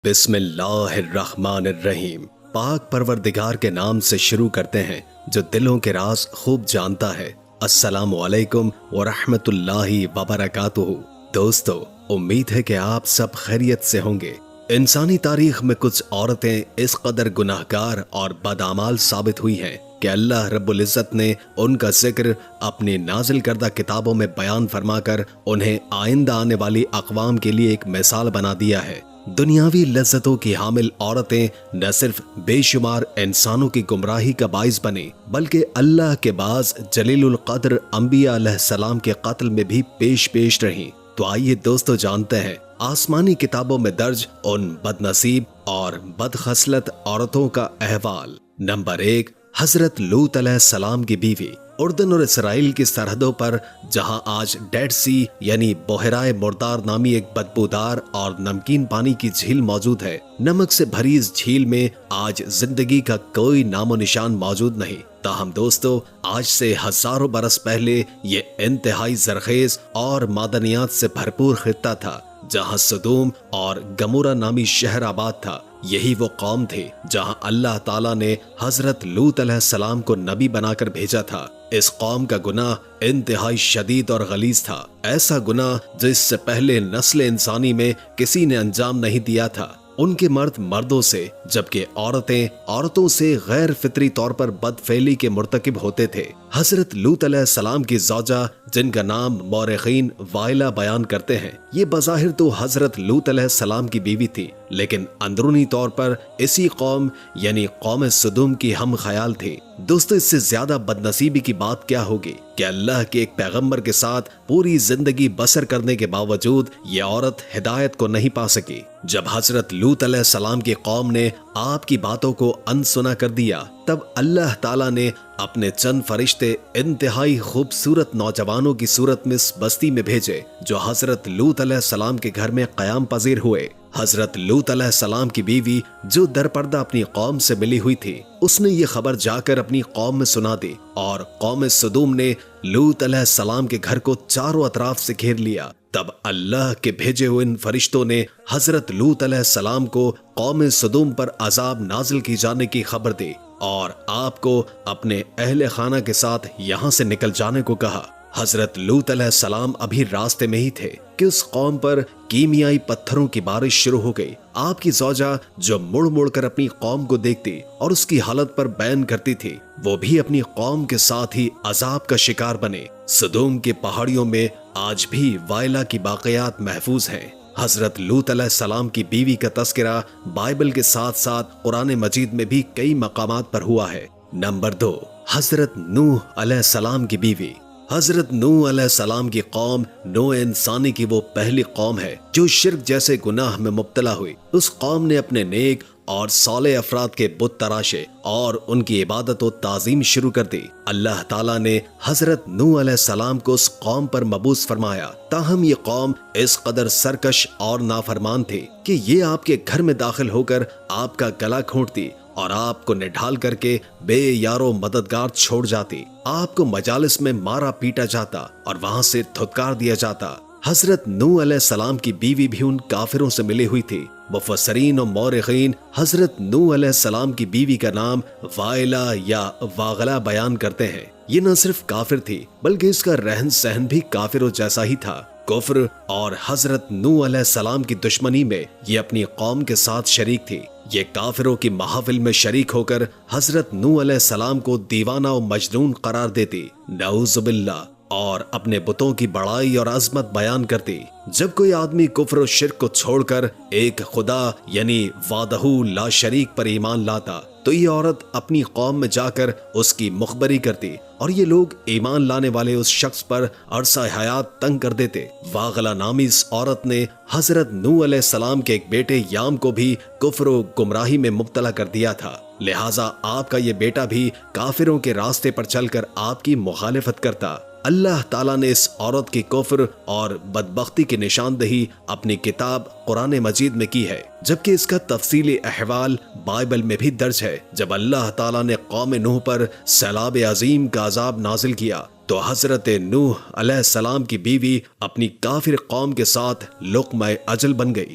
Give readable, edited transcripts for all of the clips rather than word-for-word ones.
بسم اللہ الرحمن الرحیم۔ پاک پروردگار کے نام سے شروع کرتے ہیں جو دلوں کے راز خوب جانتا ہے۔ السلام علیکم ورحمۃ اللہ وبرکاتہ۔ دوستو، امید ہے کہ آپ سب خیریت سے ہوں گے۔ انسانی تاریخ میں کچھ عورتیں اس قدر گناہگار اور بدعمال ثابت ہوئی ہیں کہ اللہ رب العزت نے ان کا ذکر اپنی نازل کردہ کتابوں میں بیان فرما کر انہیں آئندہ آنے والی اقوام کے لیے ایک مثال بنا دیا ہے۔ دنیاوی لذتوں کی حامل عورتیں نہ صرف بے شمار انسانوں کی گمراہی کا باعث بنی بلکہ اللہ کے بعض جلیل القدر انبیاء علیہ السلام کے قتل میں بھی پیش رہیں۔ تو آئیے دوستو جانتے ہیں آسمانی کتابوں میں درج ان بد نصیب اور بدخصلت عورتوں کا احوال۔ نمبر 1، حضرت لوط علیہ السلام کی بیوی۔ اردن اور اسرائیل کی سرحدوں پر جہاں آج ڈیڈ سی یعنی بحیرہ مردار نامی ایک بدبودار اور نمکین پانی کی جھیل موجود ہے، نمک سے بھری اس جھیل میں آج زندگی کا کوئی نام و نشان موجود نہیں۔ تاہم دوستو، آج سے ہزاروں برس پہلے یہ انتہائی زرخیز اور معدنیات سے بھرپور خطہ تھا جہاں سدوم اور گمورہ نامی شہر آباد تھا۔ یہی وہ قوم تھی جہاں اللہ تعالیٰ نے حضرت لوط علیہ السلام کو نبی بنا کر بھیجا تھا۔ اس قوم کا گناہ انتہائی شدید اور غلیظ تھا، ایسا گناہ جس سے پہلے نسل انسانی میں کسی نے انجام نہیں دیا تھا۔ ان کے مرد مردوں سے جبکہ عورتیں عورتوں سے غیر فطری طور پر بدفعلی کے مرتکب ہوتے تھے۔ حضرت لوط علیہ السلام کی زوجہ جن کا نام مورخین وائلہ بیان کرتے ہیں، یہ بظاہر تو حضرت لوط علیہ السلام کی بیوی تھی لیکن اندرونی طور پر اسی قوم یعنی قوم سدوم کی ہم خیال تھی۔ دوستو، اس سے زیادہ بدنصیبی کی بات کیا ہوگی کہ اللہ کے ایک پیغمبر کے ساتھ پوری زندگی بسر کرنے کے باوجود یہ عورت ہدایت کو نہیں پا سکی۔ جب حضرت لوط علیہ السلام کی قوم نے آپ کی باتوں کو انسنا کر دیا، تب اللہ تعالیٰ نے اپنے چند فرشتے انتہائی خوبصورت نوجوانوں کی صورت میں اس بستی میں بھیجے جو حضرت لوط علیہ السلام کے گھر میں قیام پذیر ہوئے۔ حضرت لوط علیہ السلام کی بیوی جو درپردہ اپنی قوم سے ملی ہوئی تھی، اس نے یہ خبر جا کر اپنی قوم میں سنا دی اور قوم سدوم نے لوط علیہ السلام کے گھر کو چاروں اطراف سے گھیر لیا۔ تب اللہ کے بھیجے ہوئے ان فرشتوں نے حضرت لوط علیہ السلام کو قوم سدوم پر عذاب نازل کی جانے کی خبر دی اور آپ کو اپنے اہل خانہ کے ساتھ یہاں سے نکل جانے کو کہا۔ حضرت لوط علیہ السلام ابھی راستے میں ہی تھے کہ اس قوم پر کیمیائی پتھروں کی بارش شروع ہو گئی۔ آپ کی زوجہ جو مڑ مڑ کر اپنی قوم کو دیکھتی اور اس کی حالت پر بین کرتی تھی، وہ بھی اپنی قوم کے ساتھ ہی عذاب کا شکار بنے۔ سدوم کی پہاڑیوں میں آج بھی وائلہ کی باقیات محفوظ ہیں۔ حضرت لوط علیہ السلام کی بیوی کا تذکرہ بائبل کے ساتھ ساتھ قرآن مجید میں بھی کئی مقامات پر ہوا ہے۔ نمبر 2، حضرت نوح علیہ السلام کی بیوی۔ حضرت نوح علیہ السلام کی قوم نوع انسانی کی وہ پہلی قوم ہے جو شرک جیسے گناہ میں مبتلا ہوئی۔ اس قوم نے اپنے نیک اور صالح افراد کے بت تراشے اور ان کی عبادت و تعظیم شروع کر دی۔ اللہ تعالیٰ نے حضرت نوح علیہ السلام کو اس قوم پر مبعوث فرمایا، تاہم یہ قوم اس قدر سرکش اور نافرمان تھی کہ یہ آپ کے گھر میں داخل ہو کر آپ کا گلا گھونٹتی اور آپ کو نڈھال کر کے بے یارو مددگار چھوڑ جاتی۔ آپ کو مجالس میں مارا پیٹا جاتا اور وہاں سے دھتکار دیا جاتا۔ حضرت نوح علیہ السلام کی بیوی بھی ان کافروں سے ملی ہوئی تھی۔ مفسرین و مورخین حضرت نوح علیہ السلام کی بیوی کا نام وائلہ یا واغلہ بیان کرتے ہیں۔ یہ نہ صرف کافر تھی بلکہ اس کا رہن سہن بھی کافروں جیسا ہی تھا۔ کفر اور حضرت نوح علیہ السلام کی دشمنی میں یہ اپنی قوم کے ساتھ شریک تھی۔ یہ کافروں کی محافل میں شریک ہو کر حضرت نوح علیہ السلام کو دیوانہ و مجنون قرار دیتی، نعوذ باللہ، اور اپنے بتوں کی بڑائی اور عظمت بیان کرتی۔ جب کوئی آدمی کفر و شرک کو چھوڑ کر ایک خدا یعنی وحدہ لا شریک پر ایمان لاتا تو یہ عورت اپنی قوم میں جا کر اس کی مخبری کرتی اور یہ لوگ ایمان لانے والے اس شخص پر عرصہ حیات تنگ کر دیتے۔ واغلہ نامی اس عورت نے حضرت نوح علیہ السلام کے ایک بیٹے یام کو بھی کفر و گمراہی میں مبتلا کر دیا تھا، لہٰذا آپ کا یہ بیٹا بھی کافروں کے راستے پر چل کر آپ کی مخالفت کرتا۔ اللہ تعالیٰ نے اس عورت کی کفر اور بدبختی کی نشاندہی اپنی کتاب قرآن مجید میں کی ہے، جبکہ اس کا تفصیلی احوال بائبل میں بھی درج ہے۔ جب اللہ تعالیٰ نے قوم نوح پر سیلاب عظیم کا عذاب نازل کیا تو حضرت نوح علیہ السلام کی بیوی اپنی کافر قوم کے ساتھ لقمہ اجل بن گئی۔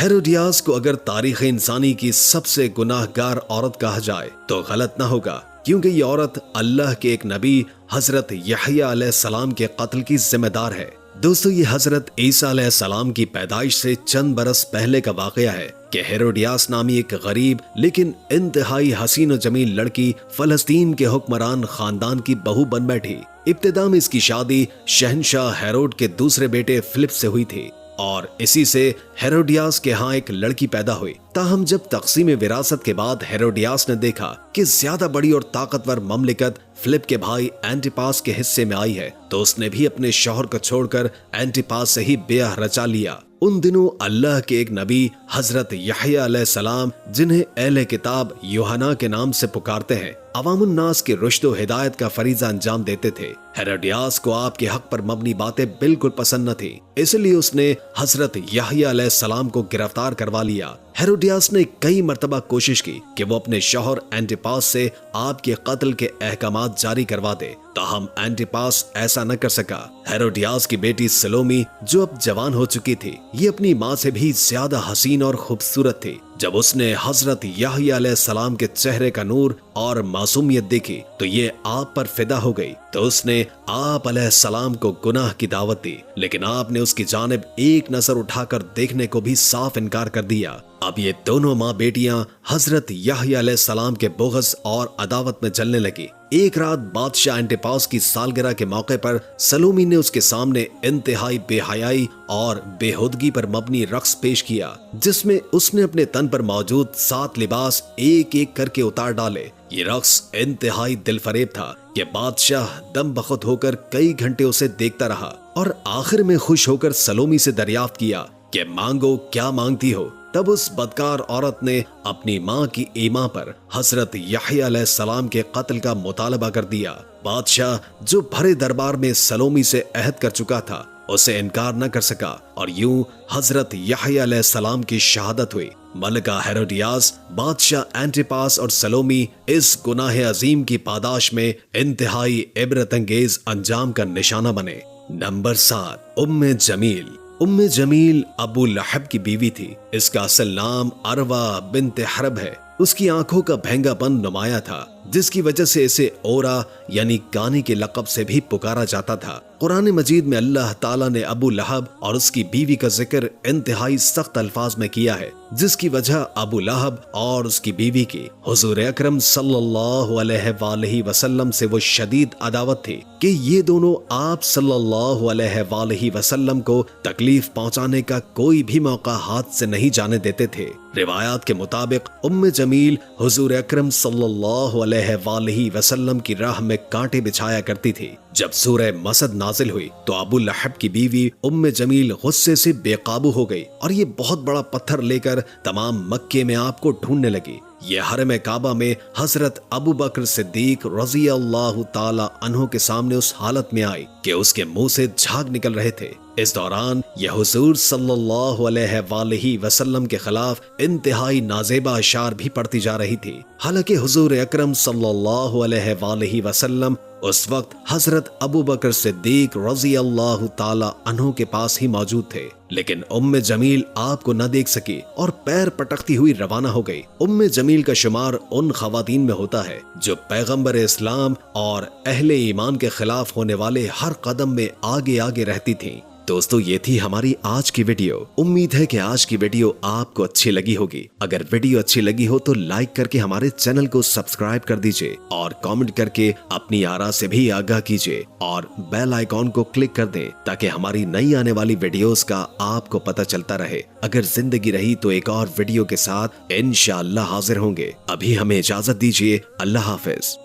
ہیروڈیاس کو اگر تاریخ انسانی کی سب سے گناہگار عورت کہا جائے تو غلط نہ ہوگا، کیونکہ یہ عورت اللہ کے ایک نبی حضرت یحییٰ علیہ السلام کے قتل کی ذمہ دار ہے۔ دوستو، یہ حضرت عیسیٰ علیہ السلام کی پیدائش سے چند برس پہلے کا واقعہ ہے کہ ہیروڈیاس نامی ایک غریب لیکن انتہائی حسین و جمیل لڑکی فلسطین کے حکمران خاندان کی بہو بن بیٹھی۔ ابتدا میں اس کی شادی شہنشاہ ہیروڈ کے دوسرے بیٹے فلپ سے ہوئی تھی اور اسی سے ہیروڈیاس کے ہاں ایک لڑکی پیدا ہوئی۔ تاہم جب تقسیم وراثت کے بعد ہیروڈیاس نے دیکھا کہ زیادہ بڑی اور طاقتور مملکت فلپ کے بھائی اینٹیپاس کے حصے میں آئی ہے تو اس نے بھی اپنے شوہر کو چھوڑ کر اینٹیپاس سے ہی بیاہ رچا لیا۔ ان دنوں اللہ کے ایک نبی حضرت یحییٰ علیہ السلام، جنہیں اہل کتاب یوحنا کے نام سے پکارتے ہیں، عوام الناس کی رشد و ہدایت کا فریضہ انجام دیتے تھے۔ ہیروڈیاس کو آپ کے حق پر مبنی باتیں بالکل پسند نہ تھی، اس لیے اس نے حضرت یحییٰ علیہ السلام کو گرفتار کروا لیا۔ ہیروڈیاس نے کئی مرتبہ کوشش کی کہ وہ اپنے شوہر اینٹیپاس سے آپ کے قتل کے احکامات جاری کروا دے، تاہم اینٹیپاس ایسا نہ کر سکا۔ ہیروڈیاس کی بیٹی سلومی، جو اب جوان ہو چکی تھی، یہ اپنی ماں سے بھی زیادہ حسین اور خوبصورت تھی۔ جب اس نے حضرت یحییٰ علیہ السلام کے چہرے کا نور اور معصومیت دیکھی تو یہ آپ پر فدا ہو گئی، تو اس نے آپ علیہ السلام کو گناہ کی دعوت دی، لیکن آپ نے اس کی جانب ایک نظر اٹھا کر دیکھنے کو بھی صاف انکار کر دیا۔ اب یہ دونوں ماں بیٹیاں حضرت یحییٰ علیہ السلام کے بغض اور عداوت میں جلنے لگی۔ ایک رات بادشاہ اینٹیپاس کی سالگرہ کے موقع پر سلومی نے اس کے سامنے انتہائی بے حیائی اور بے ہودگی پر مبنی رقص پیش کیا، جس میں اس نے اپنے تن پر موجود 7 لباس ایک ایک کر کے اتار ڈالے۔ یہ رقص انتہائی دل فریب تھا کہ بادشاہ دم بخود ہو کر کئی گھنٹے اسے دیکھتا رہا اور آخر میں خوش ہو کر سلومی سے دریافت کیا کہ مانگو، کیا مانگتی ہو؟ تب اس بدکار عورت نے اپنی ماں کی ایما پر حضرت یحییٰ علیہ السلام کے قتل کا مطالبہ کر دیا۔ بادشاہ، جو بھرے دربار میں سلومی سے عہد کر چکا تھا، اسے انکار نہ کر سکا اور یوں حضرت یحییٰ علیہ السلام کی شہادت ہوئی۔ ملکہ ہیروڈیاس، بادشاہ اینٹیپاس اور سلومی اس گناہ عظیم کی پاداش میں انتہائی عبرت انگیز انجام کا نشانہ بنے۔ نمبر 7، ام جمیل۔ ام جمیل ابو لہب کی بیوی تھی۔ اس کا اصل نام عروہ بنت حرب ہے۔ اس کی آنکھوں کا بھینگا پن نمایاں تھا، جس کی وجہ سے اسے اورا یعنی کانی کے لقب سے بھی پکارا جاتا تھا۔ قرآن مجید میں اللہ تعالیٰ نے ابو لہب اور اس کی بیوی کا ذکر انتہائی سخت الفاظ میں کیا ہے، جس کی وجہ ابو لہب اور اس کی بیوی کی حضور اکرم صلی اللہ علیہ وآلہ وسلم سے وہ شدید عداوت تھی کہ یہ دونوں آپ صلی اللہ علیہ وآلہ وسلم کو تکلیف پہنچانے کا کوئی بھی موقع ہاتھ سے نہیں جانے دیتے تھے۔ روایات کے مطابق ام جمیل حضور اکرم صلی اللہ علیہ وآلہ وسلم کی راہ میں کانٹے بچھایا کرتی تھی۔ جب سورہ مسد نازل ہوئی تو ابو لہب کی بیوی ام جمیل غصے سے بے قابو ہو گئی اور یہ بہت بڑا پتھر لے کر تمام مکے میں آپ کو ڈھونڈنے لگی۔ یہ حرم کعبہ میں حضرت ابو بکر صدیق رضی اللہ تعالی عنہ کے سامنے اس حالت میں آئی کہ اس کے منہ سے جھاگ نکل رہے تھے۔ اس دوران یہ حضور صلی اللہ علیہ وآلہ وسلم کے خلاف انتہائی نازیبہ اشعار بھی پڑھتی جا رہی تھی، حالانکہ حضور اکرم صلی اللہ علیہ وآلہ وسلم اس وقت حضرت ابو بکر صدیق رضی اللہ تعالی عنہ کے پاس ہی موجود تھے، لیکن ام جمیل آپ کو نہ دیکھ سکی اور پیر پٹکتی ہوئی روانہ ہو گئی۔ ام جمیل کا شمار ان خواتین میں ہوتا ہے جو پیغمبر اسلام اور اہل ایمان کے خلاف ہونے والے ہر قدم میں آگے آگے رہتی تھیں۔ دوستو، یہ تھی ہماری آج کی ویڈیو۔ امید ہے کہ آج کی ویڈیو آپ کو اچھی لگی ہوگی۔ اگر ویڈیو اچھی لگی ہو تو لائک کر کے ہمارے چینل کو سبسکرائب کر دیجئے اور کامنٹ کر کے اپنی آراء سے بھی آگاہ کیجئے اور بیل آئیکن کو کلک کر دیں تاکہ ہماری نئی آنے والی ویڈیوز کا آپ کو پتہ چلتا رہے۔ اگر زندگی رہی تو ایک اور ویڈیو کے ساتھ انشاءاللہ حاضر ہوں گے۔ ابھی ہمیں اجازت دیجئے۔ اللہ حافظ۔